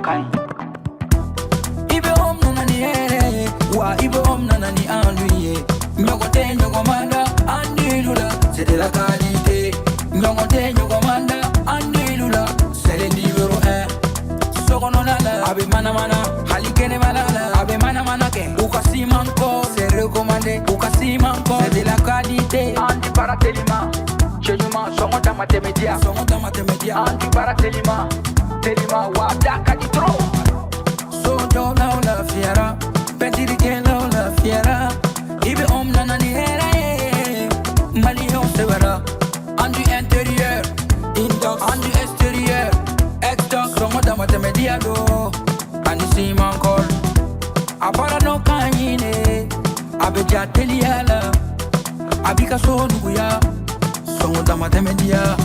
Kai. Ibe om nanani ere, wa ibe om nanani anduye. Nyogote nyogomanda, andilula, c'est de la qualité. Nyogote nyogomanda, andilula, c'est le numéro 1. Sokononala, abe mana mana, halikene malala, abe mana mana ke. Ukasi manko, c'est recommandé. Ukasi manko, c'est de la qualité. Anti paratelima, cheluma, songo matematia, anti paratelima, telima, wabda di tro. So don't know la fiera, petiri que no la fiera. Ibe om nanani hera, mali on se verra. Andu intérieur, indox, andu extérieur, exdox, songo matematia do. Ani si manko, apara no kanyine, abeja teliala, abika so nuya. Songo matematia.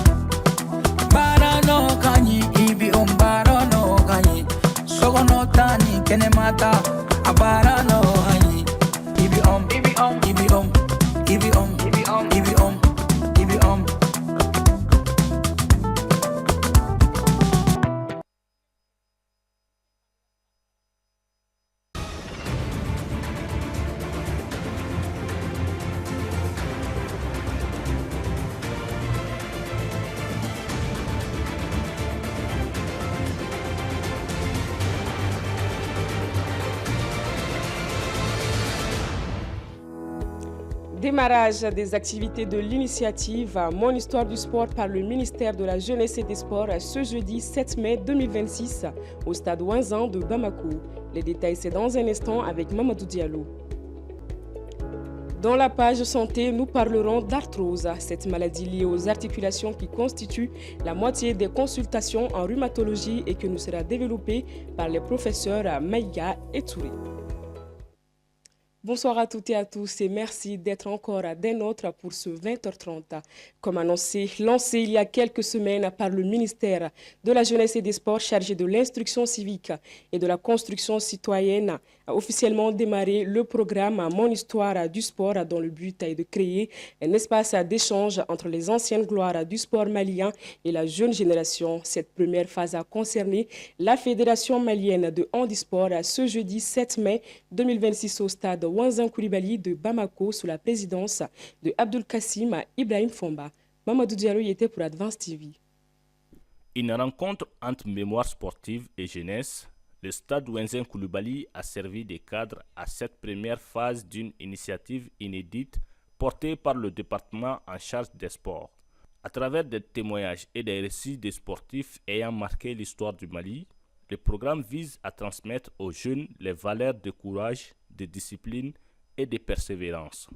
Bara no kanyi, ibi bara no kanyi. Sogo no tani, kene mata, abara no kanyi. Ibi ibi ibi ibi ibi ibi Démarrage des activités de l'initiative Mon histoire du sport par le ministère de la Jeunesse et des Sports ce jeudi 7 mai 2026 au stade Ouanzan de Bamako. Les détails c'est dans un instant avec Mamadou Diallo. Dans la page santé, nous parlerons d'arthrose, cette maladie liée aux articulations qui constitue la moitié des consultations en rhumatologie et que nous sera développée par les professeurs Maïga et Touré. Bonsoir à toutes et à tous et merci d'être encore des nôtres pour ce 20h30. Comme annoncé, lancé il y a quelques semaines par le ministère de la Jeunesse et des Sports chargé de l'instruction civique et de la construction citoyenne, a officiellement démarré le programme Mon histoire du sport dont le but est de créer un espace d'échange entre les anciennes gloires du sport malien et la jeune génération. Cette première phase a concerné la Fédération malienne de handisport ce jeudi 7 mai 2026 au stade Ouanzan Koulibaly de Bamako sous la présidence de Abdul Kassim Ibrahim Fomba. Mamadou Diallo y était pour Advance TV. Une rencontre entre mémoire sportive et jeunesse, le stade Ouanzan Koulibaly a servi de cadre à cette première phase d'une initiative inédite portée par le département en charge des sports. À travers des témoignages et des récits des sportifs ayant marqué l'histoire du Mali, le programme vise à transmettre aux jeunes les valeurs de courage, de discipline et de persévérance.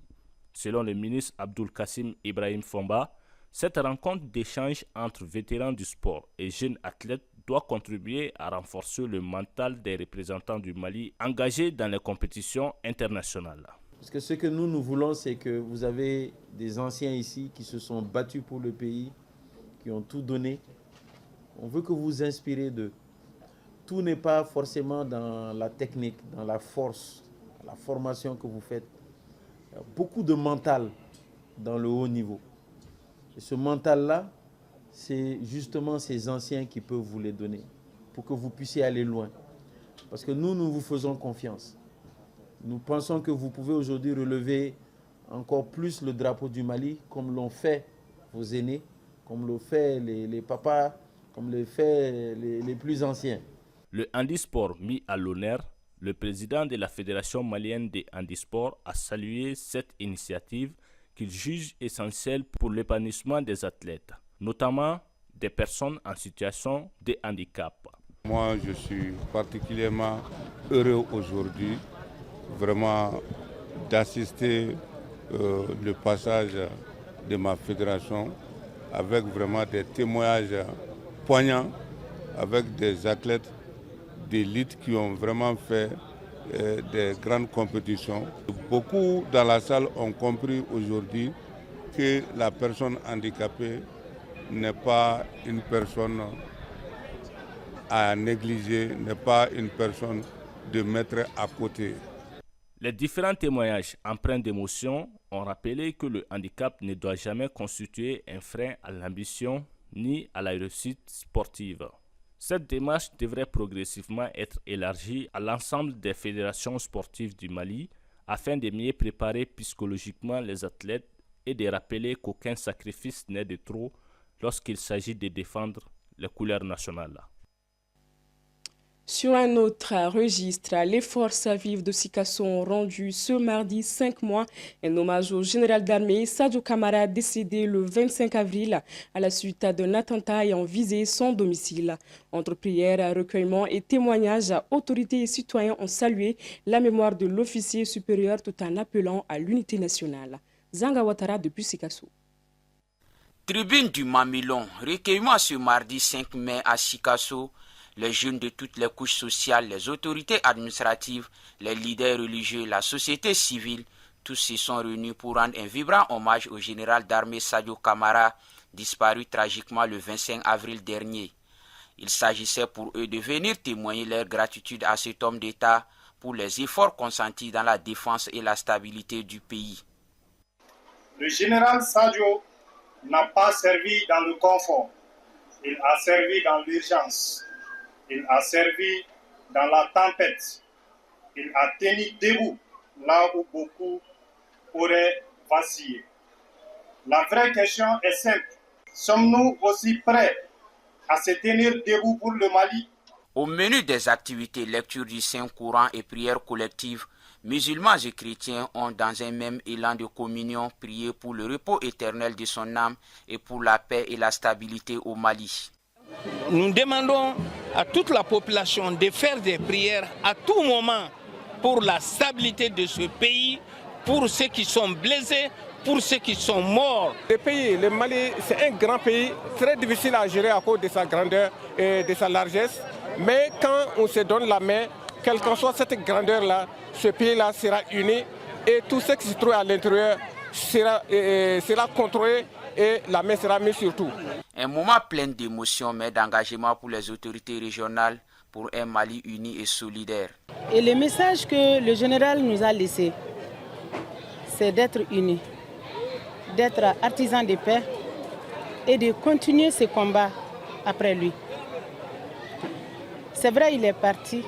Selon le ministre Abdul Kassim Ibrahim Fomba, cette rencontre d'échange entre vétérans du sport et jeunes athlètes doit contribuer à renforcer le mental des représentants du Mali engagés dans les compétitions internationales. Parce que ce que nous voulons, c'est que vous avez des anciens ici qui se sont battus pour le pays, qui ont tout donné. On veut que vous vous inspirez d'eux. Tout n'est pas forcément dans la technique, dans la force, la formation que vous faites. Il y a beaucoup de mental dans le haut niveau. Et ce mental-là, c'est justement ces anciens qui peuvent vous les donner pour que vous puissiez aller loin. Parce que nous vous faisons confiance. Nous pensons que vous pouvez aujourd'hui relever encore plus le drapeau du Mali, comme l'ont fait vos aînés, comme l'ont fait les papas, comme l'ont fait les plus anciens. Le handisport mis à l'honneur, le président de la Fédération malienne de handisport a salué cette initiative qu'il juge essentielle pour l'épanouissement des athlètes, notamment des personnes en situation de handicap. Moi, je suis particulièrement heureux aujourd'hui, vraiment d'assister le passage de ma fédération avec vraiment des témoignages poignants, avec des athlètes d'élite qui ont vraiment fait des grandes compétitions. Beaucoup dans la salle ont compris aujourd'hui que la personne handicapée n'est pas une personne à négliger, n'est pas une personne de mettre à côté. Les différents témoignages empreints d'émotion ont rappelé que le handicap ne doit jamais constituer un frein à l'ambition ni à la réussite sportive. Cette démarche devrait progressivement être élargie à l'ensemble des fédérations sportives du Mali afin de mieux préparer psychologiquement les athlètes et de rappeler qu'aucun sacrifice n'est de trop lorsqu'il s'agit de défendre les couleurs nationales. Sur un autre registre, les forces vives de Sikasso ont rendu ce mardi 5 mois un hommage au général d'armée Sadio Kamara décédé le 25 avril à la suite d'un attentat ayant visé son domicile. Entre prières, recueillements et témoignages, autorités et citoyens ont salué la mémoire de l'officier supérieur tout en appelant à l'unité nationale. Zanga Ouattara depuis Sikasso. Tribune du Mamilon, recueillement ce mardi 5 mai à Sikasso. Les jeunes de toutes les couches sociales, les autorités administratives, les leaders religieux, la société civile, tous se sont réunis pour rendre un vibrant hommage au général d'armée Sadio Kamara, disparu tragiquement le 25 avril dernier. Il s'agissait pour eux de venir témoigner leur gratitude à cet homme d'État pour les efforts consentis dans la défense et la stabilité du pays. Le général Sadio n'a pas servi dans le confort, il a servi dans l'urgence. Il a servi dans la tempête. Il a tenu debout là où beaucoup auraient vacillé. La vraie question est simple. Sommes-nous aussi prêts à se tenir debout pour le Mali? Au menu des activités, lecture du Saint-Courant et prières collectives, musulmans et chrétiens ont, dans un même élan de communion, prié pour le repos éternel de son âme et pour la paix et la stabilité au Mali. Nous demandons à toute la population de faire des prières à tout moment pour la stabilité de ce pays, pour ceux qui sont blessés, pour ceux qui sont morts. Le Mali, c'est un grand pays très difficile à gérer à cause de sa grandeur et de sa largesse. Mais quand on se donne la main, quelle qu'en soit cette grandeur-là, ce pays-là sera uni et tout ce qui se trouve à l'intérieur sera contrôlé et la main sera mise sur tout. Un moment plein d'émotions mais d'engagement pour les autorités régionales pour un Mali uni et solidaire. Et le message que le général nous a laissé, c'est d'être unis, d'être artisans de paix et de continuer ce combat après lui. C'est vrai, il est parti,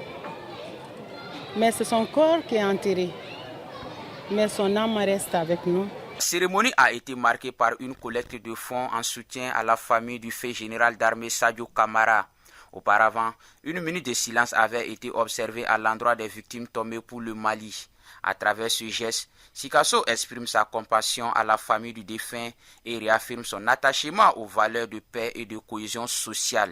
mais c'est son corps qui est enterré, mais son âme reste avec nous. La cérémonie a été marquée par une collecte de fonds en soutien à la famille du fait général d'armée Sadio Kamara. Auparavant, une minute de silence avait été observée à l'endroit des victimes tombées pour le Mali. À travers ce geste, Sikasso exprime sa compassion à la famille du défunt et réaffirme son attachement aux valeurs de paix et de cohésion sociale.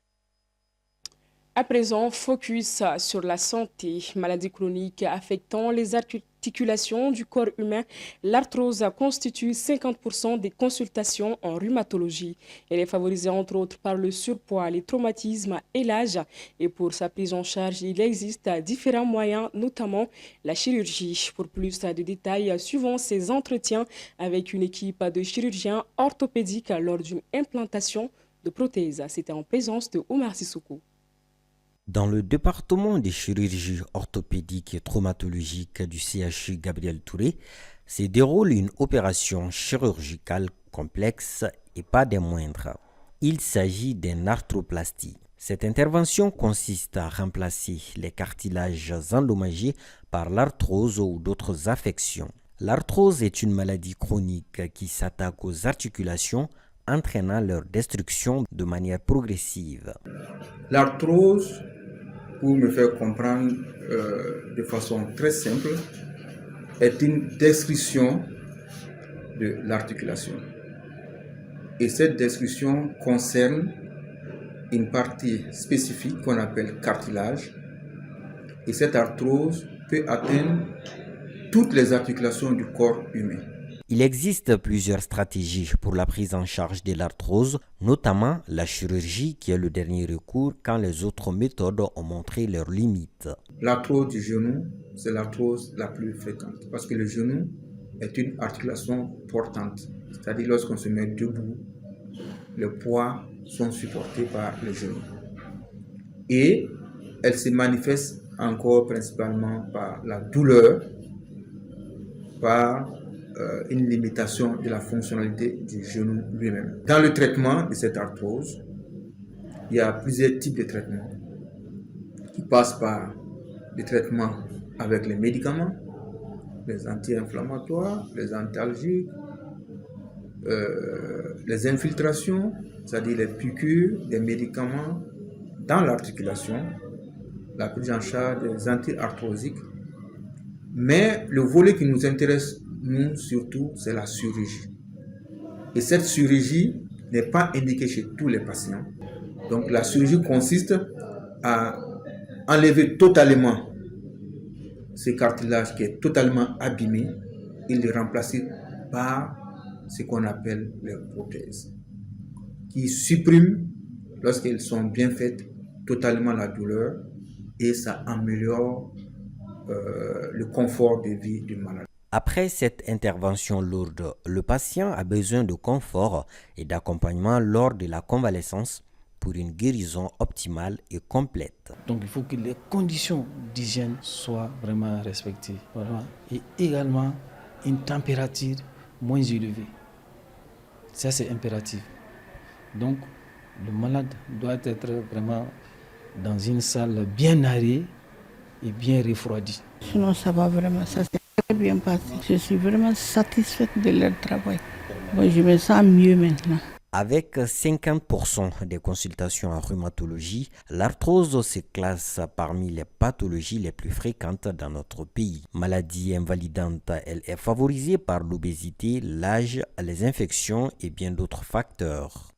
À présent, focus sur la santé. Maladie chronique affectant les articulations du corps humain, l'arthrose constitue 50% des consultations en rhumatologie. Elle est favorisée entre autres par le surpoids, les traumatismes et l'âge. Et pour sa prise en charge, il existe différents moyens, notamment la chirurgie. Pour plus de détails, suivons ces entretiens avec une équipe de chirurgiens orthopédiques lors d'une implantation de prothèses. C'était en présence de Omar Sissoko. Dans le département de chirurgie orthopédique et traumatologique du CHU Gabriel Touré, se déroule une opération chirurgicale complexe et pas des moindres. Il s'agit d'une arthroplastie. Cette intervention consiste à remplacer les cartilages endommagés par l'arthrose ou d'autres affections. L'arthrose est une maladie chronique qui s'attaque aux articulations, entraînant leur destruction de manière progressive. L'arthrose, pour me faire comprendre de façon très simple, est une destruction de l'articulation. Et cette destruction concerne une partie spécifique qu'on appelle cartilage. Et cette arthrose peut atteindre toutes les articulations du corps humain. Il existe plusieurs stratégies pour la prise en charge de l'arthrose, notamment la chirurgie qui est le dernier recours quand les autres méthodes ont montré leurs limites. L'arthrose du genou, c'est l'arthrose la plus fréquente parce que le genou est une articulation portante. C'est-à-dire lorsqu'on se met debout, les poids sont supportés par le genou. Et elle se manifeste encore principalement par la douleur, par une limitation de la fonctionnalité du genou lui-même. Dans le traitement de cette arthrose, il y a plusieurs types de traitements qui passent par des traitements avec les médicaments, les anti-inflammatoires, les antalgiques, les infiltrations, c'est-à-dire les piqûres des médicaments dans l'articulation, la prise en charge des anti-arthrosiques. Mais le volet qui nous intéresse, nous, surtout, c'est la chirurgie. Et cette chirurgie n'est pas indiquée chez tous les patients. Donc la chirurgie consiste à enlever totalement ce cartilage qui est totalement abîmé et le remplacer par ce qu'on appelle les prothèses, qui suppriment, lorsqu'elles sont bien faites, totalement la douleur et ça améliore le confort de vie du malade. Après cette intervention lourde, le patient a besoin de confort et d'accompagnement lors de la convalescence pour une guérison optimale et complète. Donc il faut que les conditions d'hygiène soient vraiment respectées. Vraiment. Et également une température moins élevée. Ça c'est impératif. Donc le malade doit être vraiment dans une salle bien aérée et bien refroidie. Sinon ça va vraiment, ça s'est très bien passé. Je suis vraiment satisfaite de leur travail. Moi, je me sens mieux maintenant. Avec 50% des consultations en rhumatologie, l'arthrose se classe parmi les pathologies les plus fréquentes dans notre pays. Maladie invalidante, elle est favorisée par l'obésité, l'âge, les infections et bien d'autres facteurs.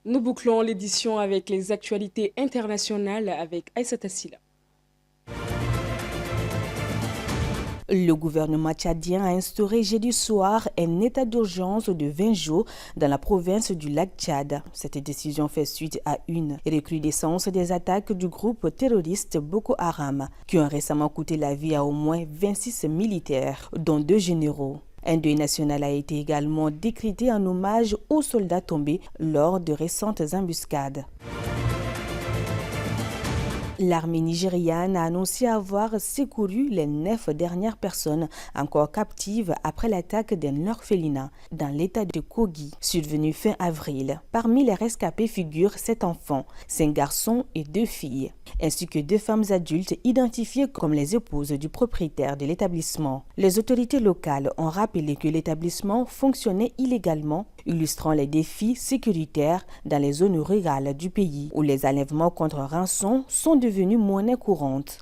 Nous bouclons l'édition avec les actualités internationales avec Aïssata Silla. Le gouvernement tchadien a instauré jeudi soir un état d'urgence de 20 jours dans la province du lac Tchad. Cette décision fait suite à une recrudescence des attaques du groupe terroriste Boko Haram, qui ont récemment coûté la vie à au moins 26 militaires, dont 2 généraux. Un deuil national a été également décrété en hommage aux soldats tombés lors de récentes embuscades. L'armée nigériane a annoncé avoir secouru les 9 dernières personnes encore captives après l'attaque d'un orphelinat dans l'état de Kogi, survenu fin avril. Parmi les rescapés figurent 7 enfants, 5 garçons et 2 filles, ainsi que 2 femmes adultes identifiées comme les épouses du propriétaire de l'établissement. Les autorités locales ont rappelé que l'établissement fonctionnait illégalement, illustrant les défis sécuritaires dans les zones rurales du pays, où les enlèvements contre rançon sont devenue monnaie courante.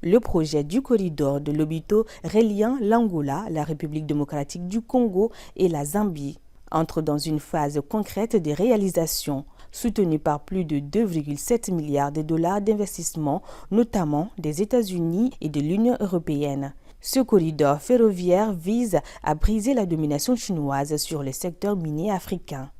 Le projet du corridor de Lobito reliant l'Angola, la République démocratique du Congo et la Zambie entre dans une phase concrète de réalisation, soutenu par plus de 2,7 milliards de dollars d'investissement, notamment des États-Unis et de l'Union européenne. Ce corridor ferroviaire vise à briser la domination chinoise sur le secteur minier africain.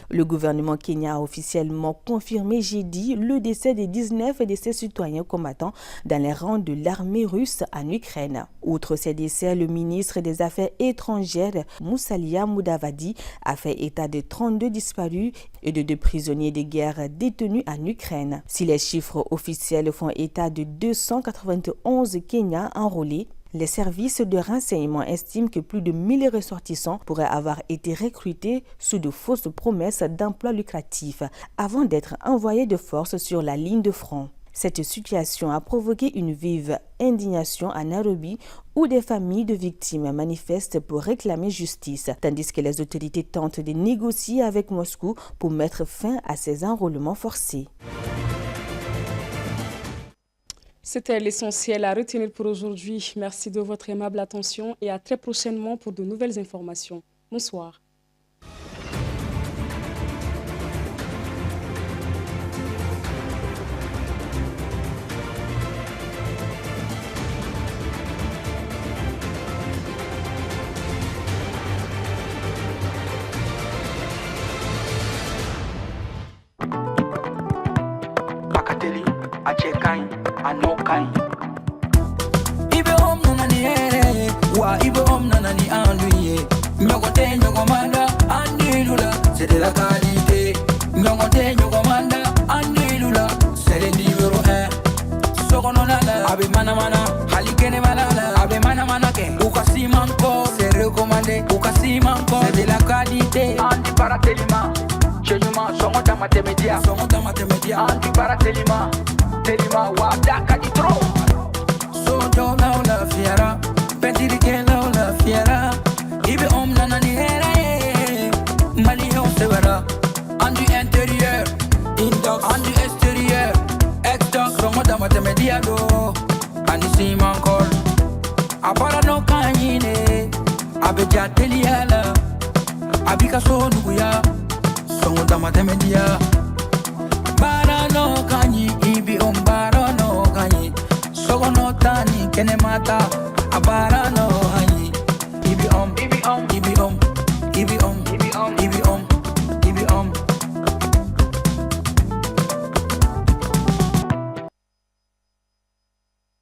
Le gouvernement kenyan a officiellement confirmé jeudi le décès de 19 de ses citoyens combattants dans les rangs de l'armée russe en Ukraine. Outre ces décès, le ministre des Affaires étrangères, Musalia Mudavadi, a fait état de 32 disparus et de 2 prisonniers de guerre détenus en Ukraine. Si les chiffres officiels font état de 291 Kenyans enrôlés, les services de renseignement estiment que plus de 1000 ressortissants pourraient avoir été recrutés sous de fausses promesses d'emploi lucratif avant d'être envoyés de force sur la ligne de front. Cette situation a provoqué une vive indignation à Nairobi où des familles de victimes manifestent pour réclamer justice, tandis que les autorités tentent de négocier avec Moscou pour mettre fin à ces enrôlements forcés. C'était l'essentiel à retenir pour aujourd'hui. Merci de votre aimable attention et à très prochainement pour de nouvelles informations. Bonsoir. Ibe om nani ere, wa ibe om nani anduye. Nyogote nyogomanda, andilula, c'est de la qualité. Nyogote nyogomanda, andilula, c'est le numéro 1. Sokononala, abe mana mana, halikene malala, abe mana mana ke. Ukasi manko, c'est recommandé, ukasi manko. Damatemedia, Songo Damatemedia, Anti Baratelima, Telima, Wadaka di Tro. So don't know la fiera, Petirique la fiera, Ibe Nani Here, Mali on Severa, Andu intérieur, Indox, Andu extérieur, Exdox, Songo Damatemedia do, Andi Simon Call, Abara no Kanyine, Abeja Teliala, Abika so Nuya. Songo Damatemedia Bara no kanyi Ibi bara no kanyi Sogo no tani kene mata